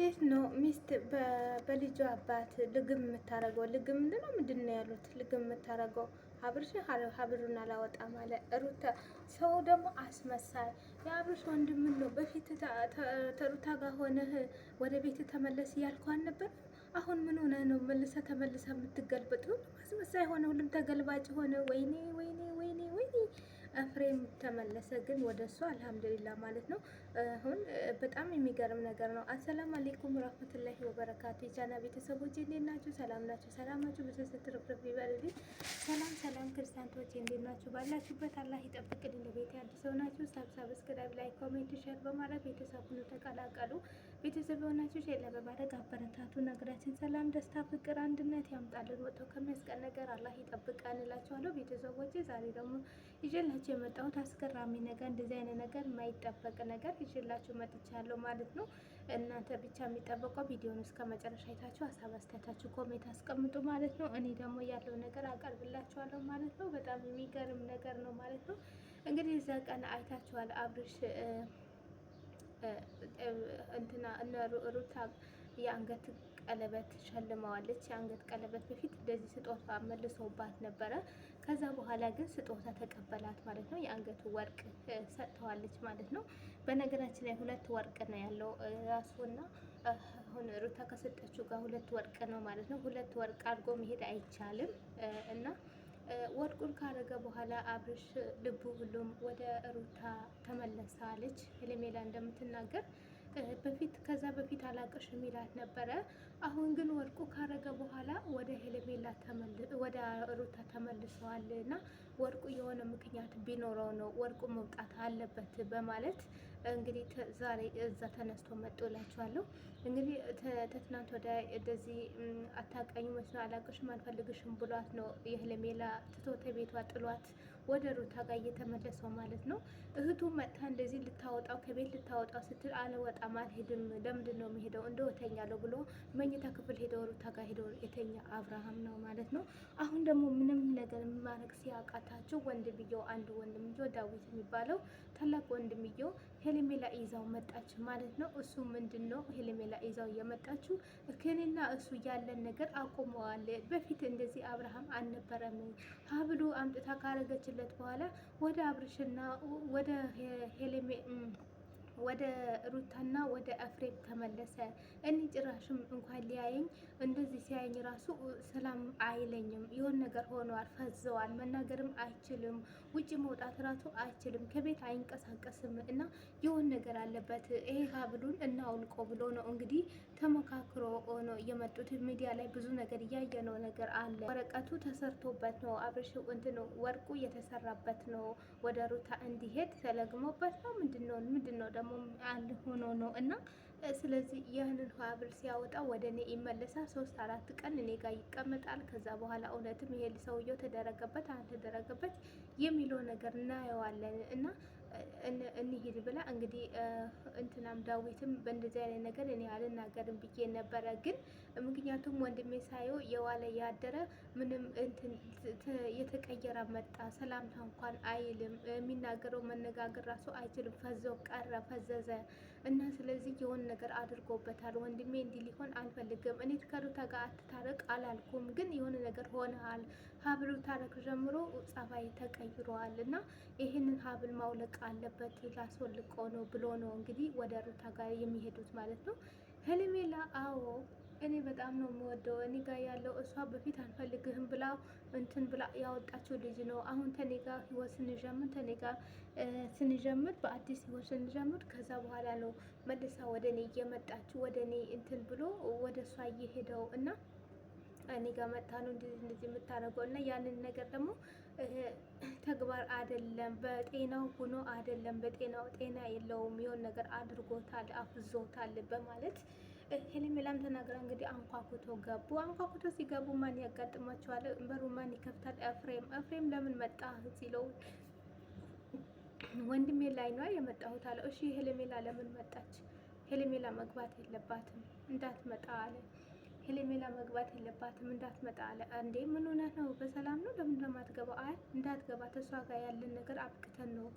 እንዴት ነው ሚስት በልጇ አባት ልግም የምታረገው? ልግም ምንድን ነው ያሉት? ልግም የምታረገው አብርሽ ሀብሉን አላወጣም አለ። ሩታ ሰው ደግሞ አስመሳይ የአብርሽ ወንድም ነው። በፊት ተሩታ ጋር ሆነህ ወደ ቤት ተመለስ እያልኳን ነበር። አሁን ምን ሆነ ነው መልሰ ተመልሰ የምትገልበጥ? ሁሉም አስመሳይ ሆነ፣ ሁሉም ተገልባጭ ሆነ። ወይኔ ወይኔ ወይኔ ወይኔ። ኤፍሬም ተመለሰ ግን ወደ እሱ አልሐምዱሊላ ማለት ነው። አሁን በጣም የሚገርም ነገር ነው። አሰላም አሌይኩም ረህመቱላሂ ወበረካቱ። የቻና ቤተሰቦች እንዴት ናችሁ? ሰላም ናችሁ? ሰላማችሁ ብዙ ስትርፍርፍ ይበልልኝ። ሰላም ሰላም ክርስቲያንቶች እንዴት ናችሁ? ባላችሁበት አላህ ይጠብቅልኝ። ለቤት አዲስ ሆናችሁ ሰብስክራይብ፣ ላይክ፣ ኮሜንት፣ ሼር በማድረግ ቤተሰቡን ተቀላቀሉ። ቤተሰብ የሆናችሁ ሼር በማድረግ አበረታቱ። ነገራችን ሰላም፣ ደስታ፣ ፍቅር፣ አንድነት ያምጣልን። ወጥቶ ከሚያስቀን ነገር አላህ ይጠብቃን እላችኋለሁ። ቤተሰቦች ዛሬ ደግሞ ይዤላችሁ የመጣሁት አስገራሚ ነገር፣ እንደዚህ አይነት ነገር የማይጠበቅ ነገር ይዤላችሁ መጥቻለሁ ማለት ነው። እናንተ ብቻ የሚጠበቀው ቪዲዮን እስከ መጨረሻ አይታችሁ ሀሳብ አስተያየታችሁ ኮሜንት አስቀምጡ ማለት ነው። እኔ ደግሞ ያለው ነገር አቀርብላችኋለሁ ማለት ነው። በጣም የሚገርም ነገር ነው ማለት ነው። እንግዲህ እዛ ቀን አይታችኋል። አብርሽ እንትና እነ ሩታ የአንገት ቀለበት ሸልመዋለች። የአንገት ቀለበት በፊት እንደዚህ ስጦታ መልሰውባት ነበረ። ከዛ በኋላ ግን ስጦታ ተቀበላት ማለት ነው። የአንገቱ ወርቅ ሰጥተዋለች ማለት ነው። በነገራችን ላይ ሁለት ወርቅ ነው ያለው ራሱና አሁን ሩታ ከሰጠችው ጋር ሁለት ወርቅ ነው ማለት ነው። ሁለት ወርቅ አድርጎ መሄድ አይቻልም እና ወርቁን ካረገ በኋላ አብርሽ ልቡ ሁሉም ወደ ሩታ ተመለሳለች። ሄለሜላ እንደምትናገር በፊት ከዛ በፊት አላቅሽም ይላት ነበረ። አሁን ግን ወርቁ ካረገ በኋላ ወደ ሄለሜላ ወደ ሩታ ተመልሰዋል እና ወርቁ የሆነ ምክንያት ቢኖረው ነው ወርቁ መውጣት አለበት በማለት እንግዲህ ዛሬ እዛ ተነስቶ መጦላችኋለሁ። እንግዲህ ተትናንት ወደ እንደዚህ አታቀኝ መስሎ አላቅሽም አልፈልግሽም ብሏት ነው የሄለሜላ ትቶተ ቤቷ ጥሏት ወደ ሩታ ጋር እየተመለሰው ማለት ነው። እህቱ መጥታ እንደዚህ ልታወጣው ከቤት ልታወጣው ስትል አልወጣም አልሄድም፣ ለምንድን ነው የሚሄደው? እንደው እተኛለሁ ብሎ መኝታ ክፍል ሄደው ሩታ ጋር ሄደው የተኛ አብርሃም ነው ማለት ነው። አሁን ደግሞ ምንም ነገር ማድረግ ሲያቃታቸው ወንድምየው አንድ ወንድምየው ዳዊት የሚባለው ታላቅ ወንድምየው ሄለሜላ ይዛው መጣች ማለት ነው። እሱ ምንድን ነው ሄለሜላ ይዛው የመጣችው ከኔና እሱ ያለን ነገር አቁመዋል። በፊት እንደዚህ አብርሃም አልነበረም። ሀብሉ አምጥታ ካረገችለት በኋላ ወደ አብርሽና ወደ ሩታና ወደ ኤፍሬም ተመለሰ። እኔ ጭራሽም እንኳን ሊያየኝ እንደዚህ ሲያየኝ ራሱ ሰላም አይለኝም። የሆነ ነገር ሆኗል፣ ፈዘዋል፣ መናገርም አይችልም፣ ውጭ መውጣት ራሱ አይችልም፣ ከቤት አይንቀሳቀስም እና የሆነ ነገር አለበት። ይሄ ሀብሉን እናውልቆ ብሎ ነው እንግዲህ ተመካክሮ ነው የመጡት። ሚዲያ ላይ ብዙ ነገር እያየነው ነገር አለ። ወረቀቱ ተሰርቶበት ነው አብርሽ እንትን ወርቁ የተሰራበት ነው። ወደ ሩታ እንዲሄድ ተለግሞበት ነው። ምንድነው ደግሞ አንድ ሆኖ ነው እና ስለዚህ ይህንን ሀብል ሲያወጣ ወደ እኔ ይመለሳል። 3-4 ቀን እኔ ጋር ይቀመጣል። ከዛ በኋላ እውነትም ይሄ ሰውየው ተደረገበት አልተደረገበት የሚለው ነገር እናየዋለን እና እንሂድ ብላ እንግዲህ እንትናም ዳዊትም በእንደዚህ አይነት ነገር እኔ አልናገርም ብዬ ነበረ። ግን ምክንያቱም ወንድሜ ሳየው የዋለ ያደረ ምንም እንትን የተቀየረ መጣ። ሰላምታ እንኳን አይልም። የሚናገረው መነጋገር ራሱ አይችልም። ፈዞ ቀረ፣ ፈዘዘ እና ስለዚህ የሆነ ነገር አድርጎበታል። ወንድሜ እንዲህ ሊሆን አልፈልግም። እኔ ከሩታ ጋር አትታረቅ አላልኩም፣ ግን የሆነ ነገር ሆነሃል። ሀብሉ ታረቅ ጀምሮ ጸባይ ተቀይሯል እና ይህንን ሀብል ማውለቅ አለበት ላስወልቆ ነው ብሎ ነው እንግዲህ ወደ ሩታ ጋር የሚሄዱት ማለት ነው። ሄለሜላ አዎ እኔ በጣም ነው የምወደው። እኔ ጋር ያለው እሷ በፊት አልፈልግህም ብላ እንትን ብላ ያወጣችው ልጅ ነው። አሁን ተኔ ጋር ህይወት ስንጀምር በአዲስ ህይወት ስንጀምር ከዛ በኋላ ነው መልሳ ወደ እኔ እየመጣችው ወደ እኔ እንትን ብሎ ወደ እሷ እየሄደው እና እኔ ጋር መጣ ነው እንደዚህ የምታደርገው እና ያንን ነገር ደግሞ ተግባር አይደለም፣ በጤናው ሆኖ አይደለም፣ በጤናው ጤና የለውም፣ የሆነ ነገር አድርጎታል፣ አፍዞታል በማለት ሄለሜላም ተናግራ እንግዲህ አንኳኩቶ ገቡ። አንኳኩቶ ሲገቡ ማን ያጋጥማቸዋል? በሩ ማን ይከፍታል? ኤፍሬም ለምን መጣ ሲለው ወንድሜ ላይ ነው የመጣሁት አለ። እሺ ሄለሜላ ለምን መጣች? ሄለሜላ መግባት የለባትም እንዳትመጣ አለ። ሄለሜላ መግባት የለባትም እንዳትመጣ አለ። እንዴ ምን ሆነህ ነው? በሰላም ነው? ለምን እንደማትገባው? አይ እንዳትገባ ተሷ ጋር ያለን ነገር አብቅተን ነው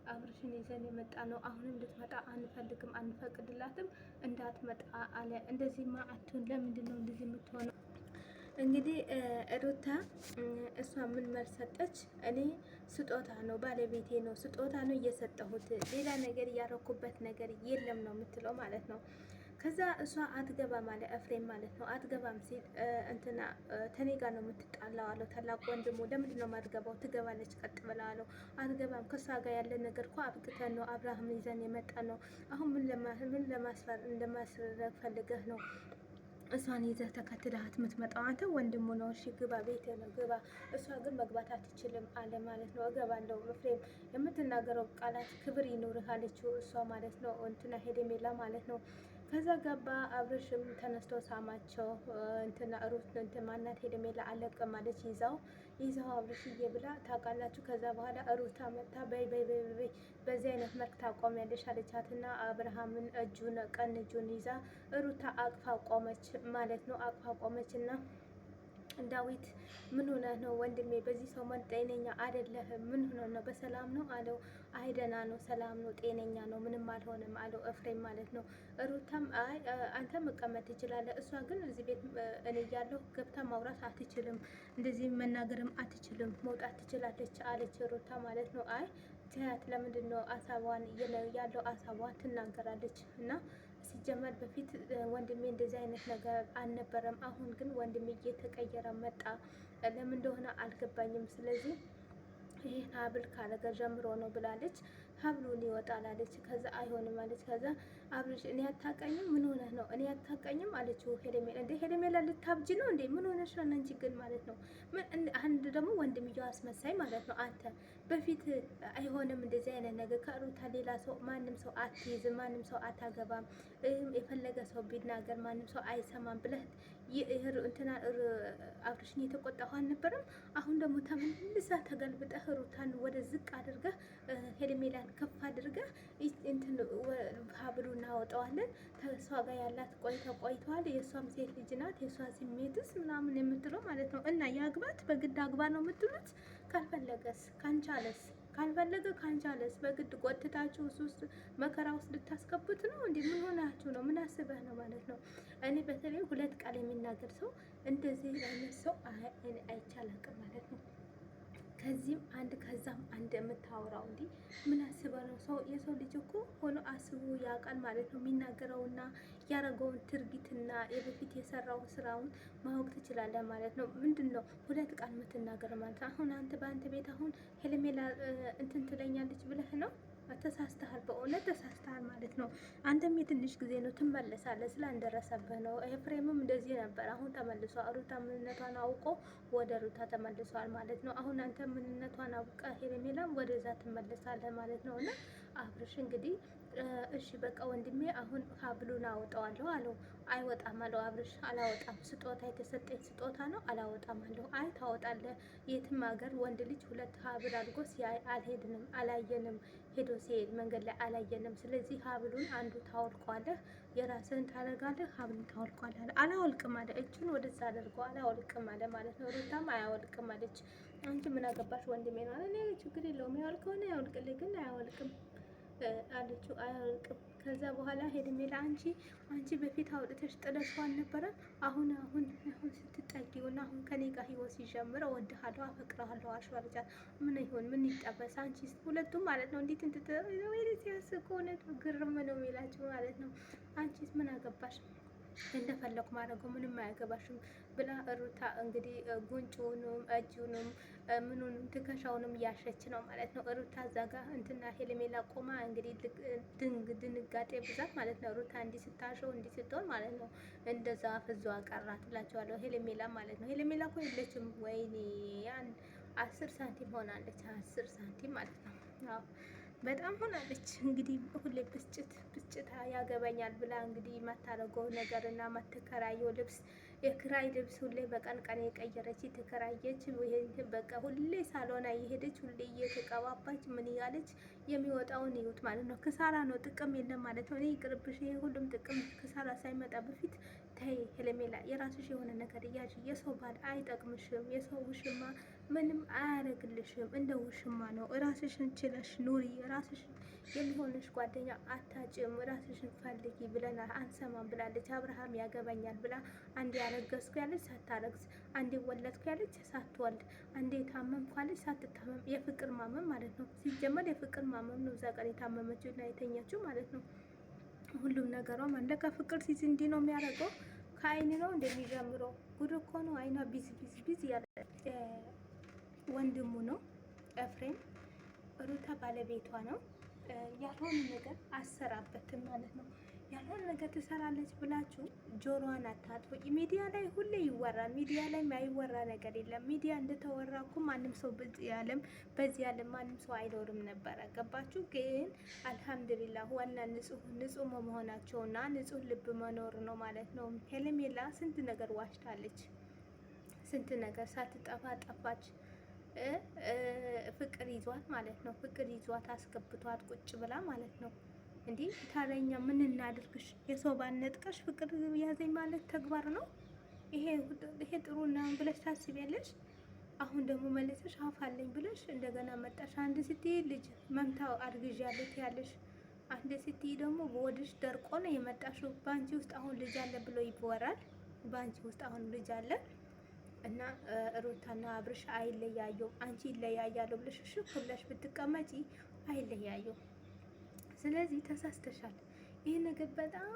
አብርሽን ይዘን የመጣ ነው። አሁን እንድትመጣ አንፈልግም፣ አንፈቅድላትም፣ እንዳትመጣ አለ። እንደዚህማ አትሁን። ለምንድን ነው እንደዚህ የምትሆነው? እንግዲህ ሩታ እሷ ምን መልስ ሰጠች? እኔ ስጦታ ነው ባለቤቴ ነው ስጦታ ነው እየሰጠሁት፣ ሌላ ነገር እያረኩበት ነገር የለም ነው የምትለው ማለት ነው። ከዛ እሷ አትገባም አለ ኤፍሬም ማለት ነው። አትገባም ሲል እንትና ተኔ ጋር ነው የምትጣላው አለው ታላቅ ወንድሙ። ለምንድን ነው የማትገባው? ትገባለች ቀጥ ብላ አለው። አትገባም፣ ከእሷ ጋር ያለ ነገር እኮ አብቅተን ነው አብርሃም ይዘን የመጣ ነው። አሁን ምን ለማስረግ ፈልገህ ነው እሷን ይዘህ ተከትለሃት የምትመጣው? አንተ ወንድሙ ነው። እሺ ግባ፣ ቤት ነው ግባ። እሷ ግን መግባት አትችልም አለ ማለት ነው። እገባለሁ ኤፍሬም፣ የምትናገረው ቃላት ክብር ይኑርህ አለችው እሷ ማለት ነው። እንትና ሄርሜላ ማለት ነው። ከዛ ገባ። አብርሽም ተነስቶ ሳማቸው። እንትና ሩት እንትን ማናት ሄርሜላ አለቅም አለች ይዛው አብርሽዬ ብላ ታውቃላችሁ። ከዛ በኋላ ሩታ መታ በይ በዚህ አይነት መልክ ታቆሚያለሽ አለቻትና አብርሃምን ቀኝ እጁን ይዛ ሩታ አቅፋ ቆመች ማለት ነው። አቅፋ ቆመችና ዳዊት ምን ሆነ ነው ወንድሜ? በዚህ ሰሞን ጤነኛ አይደለህም። ምን ሆነ ነው? በሰላም ነው አለው። አይ ደህና ነው፣ ሰላም ነው፣ ጤነኛ ነው፣ ምንም አልሆነም አለው ኤፍሬም ማለት ነው። ሩታም አይ አንተ መቀመጥ ትችላለህ፣ እሷ ግን እዚህ ቤት እኔ እያለሁ ገብታ ማውራት አትችልም፣ እንደዚህ መናገርም አትችልም፣ መውጣት ትችላለች አለች ሩታ ማለት ነው። አይ ትያት ለምንድን ነው አሳቧን ያለው አሳቧን ትናገራለች እና ሲጀመር በፊት ወንድሜ እንደዚህ አይነት ነገር አልነበረም። አሁን ግን ወንድሜ እየተቀየረ መጣ። ለምን እንደሆነ አልገባኝም። ስለዚህ ይሄን ሀብል ካረገ ጀምሮ ነው ብላለች። ሀብሉን ይወጣል አለች። ከዛ አይሆንም አለች። ከዛ አብርሽ እኔ አታውቀኝም? ምን ሆነህ ነው? እኔ አታውቀኝም አለችው ሄርሜላ። እንዴ ሄርሜላ ልታብጂ ነው እንዴ? ምን ሆነሽ ነው አንቺ ግን ማለት ነው። አንድ ደግሞ ወንድምየው አስመሳይ ማለት ነው። አንተ በፊት አይሆንም እንደዚህ አይነት ነገር ከሩታ ሌላ ሰው ማንም ሰው አትይዝም፣ ማንም ሰው አታገባም፣ የፈለገ ሰው ቢናገር ማንም ሰው አይሰማም ብለህ እንትና አብርሽን የተቆጣሁ አልነበረም? አሁን ደግሞ ተመልሳ ተገልብጠህ ሩታን ወደ ዝቅ አድርገህ ሄርሜላን ከፍ አድርገህ እንትን ሀብሉ እናወጣዋለን ከእሷ ጋር ያላት ቆይተዋል። የእሷም ሴት ልጅ ናት፣ የእሷ ስሜትስ ምናምን የምትለው ማለት ነው። እና የአግባት በግድ አግባ ነው የምትሉት? ካልፈለገስ ካንቻለስ ካልፈለገ ካንቻለስ በግድ ጎትታችሁ እሱ ውስጥ መከራ ውስጥ ልታስገቡት ነው እንዴ? ምን ሆናችሁ ነው? ምን አስበህ ነው ማለት ነው? እኔ በተለይ ሁለት ቃል የሚናገር ሰው እንደዚህ አይነት ሰው አይቻላቅም ማለት ነው። ከዚህም አንድ ከዛም አንድ የምታወራው እንዲ ምን አስበህ ነው? ሰው የሰው ልጅ እኮ ሆኖ አስቡ ያውቃል ማለት ነው። የሚናገረውና ያረገውን ትርጊትና የበፊት የሰራው ስራውን ማወቅ ትችላለህ ማለት ነው። ምንድን ነው ሁለት ቃል የምትናገር ማለት ነው? አሁን አንተ በአንተ ቤት አሁን ሄርሜላ እንትን ትለኛለች ብለህ ነው? ተሳስተሃል፣ በእውነት ተሳስተሃል ማለት ነው። አንተም የትንሽ ጊዜ ነው ትመለሳለህ፣ ስላልደረሰብህ ነው። ኤፍሬምም እንደዚህ ነበር፣ አሁን ተመልሷል። ሩታ ምንነቷን አውቆ ወደ ሩታ ተመልሷል ማለት ነው። አሁን አንተ ምንነቷን አውቀ ሄርሜላም ወደዛ ትመለሳለህ ማለት ነው። እና አብርሽ እንግዲህ እሺ በቃ ወንድሜ አሁን ሀብሉን አወጣዋለሁ አለው። አይወጣም አለው አብርሽ። አላወጣም፣ ስጦታ የተሰጠኝ ስጦታ ነው፣ አላወጣም አለው። አይ ታወጣለህ፣ የትም ሀገር ወንድ ልጅ ሁለት ሀብል አድርጎ ሲያይ አልሄድንም፣ አላየንም፣ ሄዶ ሲሄድ መንገድ ላይ አላየንም። ስለዚህ ሀብሉን አንዱ ታወልቀዋለህ፣ የራስህን ታደርጋለህ፣ ሀብሉን ታወልቀዋለህ። አላወልቅም አለ፣ እጁን ወደዛ አድርጎ አላወልቅም አለ ማለት ነው። ሩታም አያወልቅም አለች። አንቺ ምን አገባሽ ወንድሜ ነው አለ። ችግር የለውም ያወልቅ ከሆነ ያወልቅልኝ፣ ግን አያወልቅም አለችው። አያወልቅም። ከዛ በኋላ ሄርሜላ አንቺ በፊት አውጥተሽ ጥለሽው አልነበረም? አሁን ስትጠጊውና አሁን ከኔ ጋር ህይወት ሲጀምር እወድሃለሁ፣ አፈቅርሃለሁ አልሻለቻት። ምን ይሁን ምን ይጠበስ? አንቺ ሁለቱም ማለት ነው እንዴት ሲያስቁ እውነት ግርም ነው የሚላችሁ ማለት ነው። አንቺስ ምን አገባሽ? እንደፈለኩ ማድረገው ምንም አያገባሽም ብላ ሩታ እንግዲህ ጉንጩንም እጁንም ምኑንም ትከሻውንም እያሸች ነው ማለት ነው። ሩታ እዛ ጋ እንትና ሄርሜላ ቆማ እንግዲህ ድንጋጤ ብዛት ማለት ነው። ሩታ እንዲህ ስታሸው እንዲህ ስትሆን ማለት ነው። እንደዛ ፍዟ ቀራት ብላቸዋለሁ። ሄርሜላ ማለት ነው። ሄርሜላ እኮ የለችም። ወይኔ ያን 10 ሳንቲም ሆናለች። 10 ሳንቲም ማለት ነው። አዎ በጣም ሆናለች። እንግዲህ ሁሌ ብስጭት ያገባኛል ብላ እንግዲህ የማታረገው ነገር እና የማትከራየው ልብስ የክራይ ልብስ ሁሌ በቀን ቀን የቀየረች የተከራየች በቃ ሁሌ ሳሎና እየሄደች ሁሌ እየተቀባባች ምን እያለች የሚወጣውን ይዩት ማለት ነው። ክሳራ ነው፣ ጥቅም የለም ማለት ነው። እኔ ይቅርብሽ፣ ይሄ ሁሉም ጥቅም ክሳራ ሳይመጣ በፊት ተይ ሄለሜላ የራስሽ የሆነ ነገር እያዥ። የሰው ባል አይጠቅምሽም። የሰው ውሽማ ምንም አያደርግልሽም። እንደ ውሽማ ነው። ራስሽን ችለሽ ኑሪ። ራስሽን የሚሆንሽ ጓደኛ አታጭም። ራስሽን ፈልጊ ብለናል። አንሰማም ብላለች። አብርሃም ያገባኛል ብላ አንዴ ያረገዝኩ ያለች ሳታረግዝ፣ አንዴ ወለድኩ ያለች ሳትወልድ፣ አንዴ ታመምኩ ያለች ሳትታመም፣ የፍቅር ማመም ማለት ነው። ሲጀመር የፍቅር ማመም ነው። እዛ ቀን የታመመችው እና የተኛችው ማለት ነው። ሁሉም ነገሯ ማለቃ ፍቅር ሲዝ እንዲህ ነው የሚያደርገው። ከአይን ነው እንደሚጀምረው ጉድ እኮ ነው። አይኗ ቢዝ ቢዝ ቢዝ ያለ ወንድሙ ነው ኤፍሬም። ሩታ ባለቤቷ ነው። ያልሆነ ነገር አሰራበትም ማለት ነው። ያልሆነ ነገር ትሰራለች ብላችሁ ጆሮዋን አታጥፉ። ሚዲያ ላይ ሁሌ ይወራል። ሚዲያ ላይ የማይወራ ነገር የለም። ሚዲያ እንደተወራ እኮ ማንም ሰው በዚህ ዓለም ማንም ሰው አይኖርም ነበረ። ገባችሁ? ግን አልሐምዱሊላህ ዋና ንጹህ መሆናቸውና ንጹህ ልብ መኖር ነው ማለት ነው። ሄለሜላ ስንት ነገር ዋሽታለች። ስንት ነገር ሳትጠፋ ጠፋች። ፍቅር ይዟት ማለት ነው። ፍቅር ይዟት አስገብቷት ቁጭ ብላ ማለት ነው። እንዲህ ታዲያ ምን እናድርግሽ? የሰው ባነጥቀሽ ፍቅር ያዘኝ ማለት ተግባር ነው። ይሄ ጥሩ ነው ብለሽ ታስቢያለሽ? አሁን ደግሞ መለሰሽ አፋለኝ ብለሽ እንደገና መጣሽ። አንድ ስትይ ልጅ መምታው አርግዣለሁ ያለሽ፣ አንድ ስትይ ደግሞ በወድሽ ደርቆ ነው የመጣሽው። በአንቺ ውስጥ አሁን ልጅ አለ ብሎ ይወራል። በአንቺ ውስጥ አሁን ልጅ አለ እና ሩታና አብርሽ አይለያዩ። አንቺ ይለያያሉ ብለሽ ሽፍ ብለሽ ብትቀመጪ አይለያዩ። ስለዚህ ተሳስተሻል። ይህ ነገር በጣም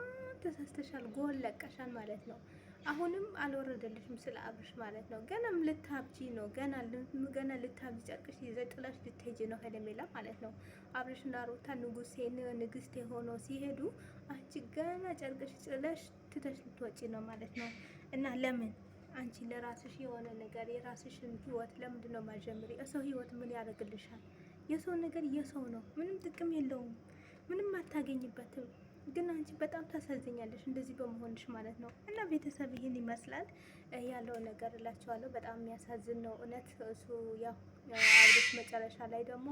ተሳስተሻል። ጎል ለቀሻል ማለት ነው። አሁንም አልወረደልሽም ስለ አብርሽ ማለት ነው። ገናም ልታብጂ ነው። ገና ልታብጂ ጨርቅሽ ይዘሽ ጥለሽ ልትሄጂ ነው ሄለሜላ ማለት ነው። አብርሽና ሩታ ንግስቴ ሆኖ ሲሄዱ አንቺ ገና ጨርቅሽ ጥለሽ ትተሽ ልትወጪ ነው ማለት ነው። እና ለምን አንቺ ለራስሽ የሆነ ነገር የራስሽን ህይወት ለምንድን ነው ማጀምሪ? የሰው ህይወት ምን ያደርግልሻል? የሰው ነገር የሰው ነው። ምንም ጥቅም የለውም። ምንም አታገኝበትም። ግን አንቺ በጣም ታሳዝኛለሽ እንደዚህ በመሆንሽ ማለት ነው። እና ቤተሰብ ይህን ይመስላል ያለው ነገር እላቸዋለሁ። በጣም የሚያሳዝን ነው እውነት። እሱ ያው አብርሽ መጨረሻ ላይ ደግሞ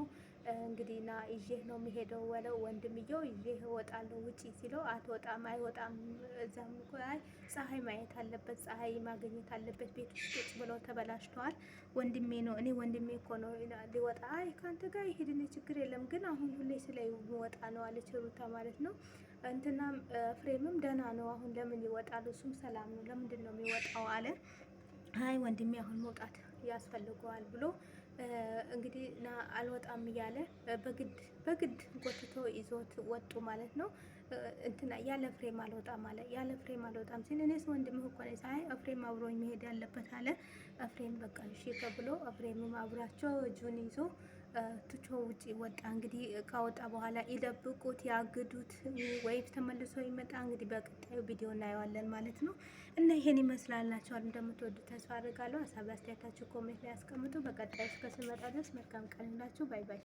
እንግዲህ ና ይዤህ ነው የሚሄደው ወለው ወንድምየው ይዤህ እወጣለሁ ውጪ ሲለው አትወጣም አይወጣም። እዛም አይ ፀሐይ ማየት አለበት፣ ፀሐይ ማግኘት አለበት። ቤት ውስጥ ቁጭ ብለው ተበላሽተዋል። ወንድሜ ነው እኔ ወንድሜ እኮ ነው ሊወጣ። አይ ከአንተ ጋር ይሄድን ችግር የለም ግን አሁን ሁሌ ስለሚወጣ ነው አለች ሩታ ማለት ነው። እንትናም ፍሬምም ደህና ነው አሁን ለምን ይወጣል? እሱም ሰላም ነው ለምንድን ነው የሚወጣው አለ። አይ ወንድሜ አሁን መውጣት ያስፈልገዋል ብሎ እንግዲህ ና አልወጣም እያለ በግድ ጎትቶ ይዞት ወጡ ማለት ነው። እንትና ያለ ፍሬም አልወጣም አለ። ያለ ፍሬም አልወጣም ሲል እኔስ ወንድምህ እኮ ነኝ። አይ ፍሬም አብሮኝ መሄድ ያለበት አለ። ፍሬም በቃ እሺ ተብሎ ፍሬምም አብሯቸው እጁን ይዞ ትቶ ውጪ ወጣ። እንግዲህ ካወጣ በኋላ ይደብቁት ያግዱት ወይም ተመልሶ ይመጣ። እንግዲህ በቀጣዩ ቪዲዮ እናየዋለን ማለት ነው። እና ይሄን ይመስላላችኋል። እንደምትወዱት ተስፋ አድርጋለሁ። ሀሳብ አስተያየታችሁ ኮሜንት ላይ ያስቀምጡ። በቀጣዩ እስከ ስመጣ ድረስ መልካም ቀን ይሁንላችሁ። ባይ ባይ።